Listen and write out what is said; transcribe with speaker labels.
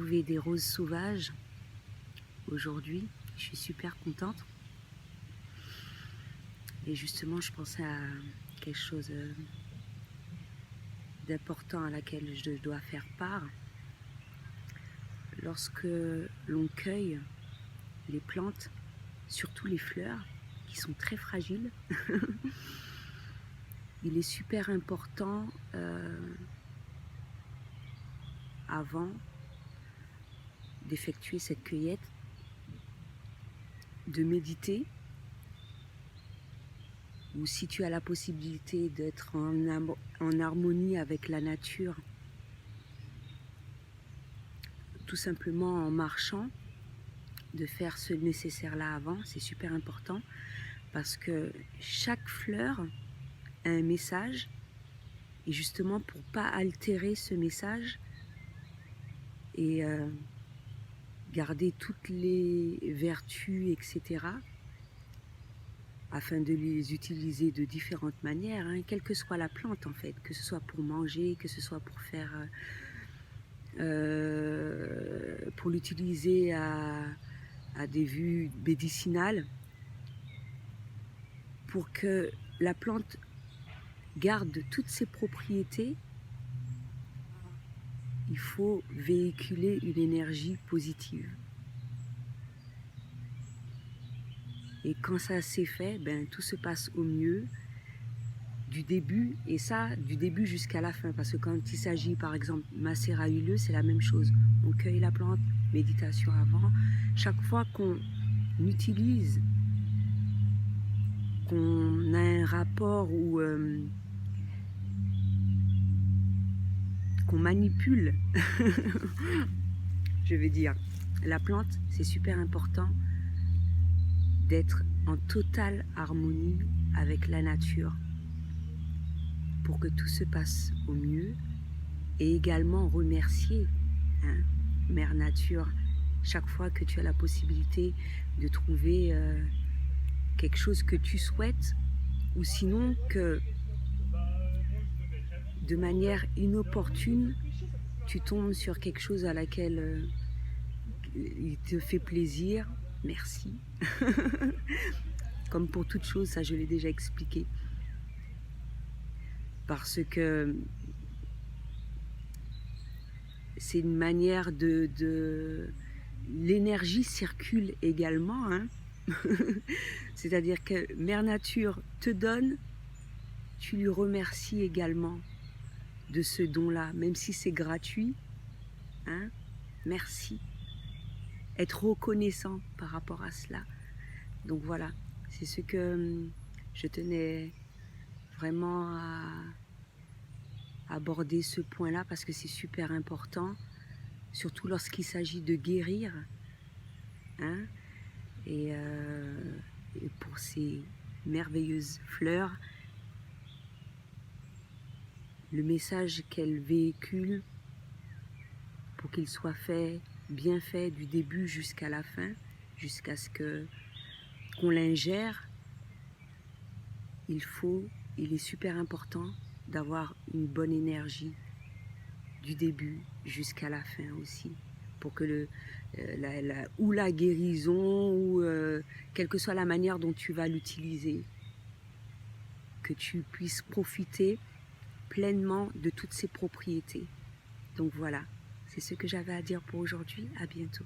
Speaker 1: trouvé des roses sauvages aujourd'hui. Je suis super contente. Et justement, je pensais à quelque chose d'important à laquelle je dois faire part. Lorsque l'on cueille les plantes, surtout les fleurs, qui sont très fragiles, il est super important avant d'effectuer cette cueillette de méditer, ou si tu as la possibilité d'être en harmonie avec la nature, tout simplement en marchant, de faire ce nécessaire-là avant, c'est super important, parce que chaque fleur a un message, et justement pour ne pas altérer ce message, et garder toutes les vertus, etc., afin de les utiliser de différentes manières, hein, quelle que soit la plante en fait, que ce soit pour manger, que ce soit pour faire, pour l'utiliser à des vues médicinales, pour que la plante garde toutes ses propriétés, il faut véhiculer une énergie positive. Et quand ça s'est fait, ben, tout se passe au mieux, du début, et ça, du début jusqu'à la fin. Parce que quand il s'agit, par exemple, macérat huileux, c'est la même chose. On cueille la plante, méditation avant. Chaque fois qu'on utilise, qu'on a un rapport ou qu'on manipule, je vais dire, la plante, c'est super important d'être en totale harmonie avec la nature pour que tout se passe au mieux, et également remercier, hein, Mère Nature, chaque fois que tu as la possibilité de trouver quelque chose que tu souhaites, ou sinon que de manière inopportune tu tombes sur quelque chose à laquelle il te fait plaisir, merci. Comme pour toute chose, ça je l'ai déjà expliqué. Parce que c'est une manière l'énergie circule également, hein. C'est-à-dire que Mère Nature te donne, tu lui remercies également de ce don-là, même si c'est gratuit, hein. Merci. Être reconnaissant par rapport à cela. Donc voilà, c'est ce que je tenais vraiment à aborder, ce point-là, parce que c'est super important, surtout lorsqu'il s'agit de guérir, hein, et pour ces merveilleuses fleurs, le message qu'elles véhiculent, pour qu'il soit fait, bien fait du début jusqu'à la fin, jusqu'à ce qu'on l'ingère, il est super important d'avoir une bonne énergie du début jusqu'à la fin aussi, pour que la guérison, ou quelle que soit la manière dont tu vas l'utiliser, que tu puisses profiter pleinement de toutes ses propriétés. Donc voilà, c'est ce que j'avais à dire pour aujourd'hui. À bientôt.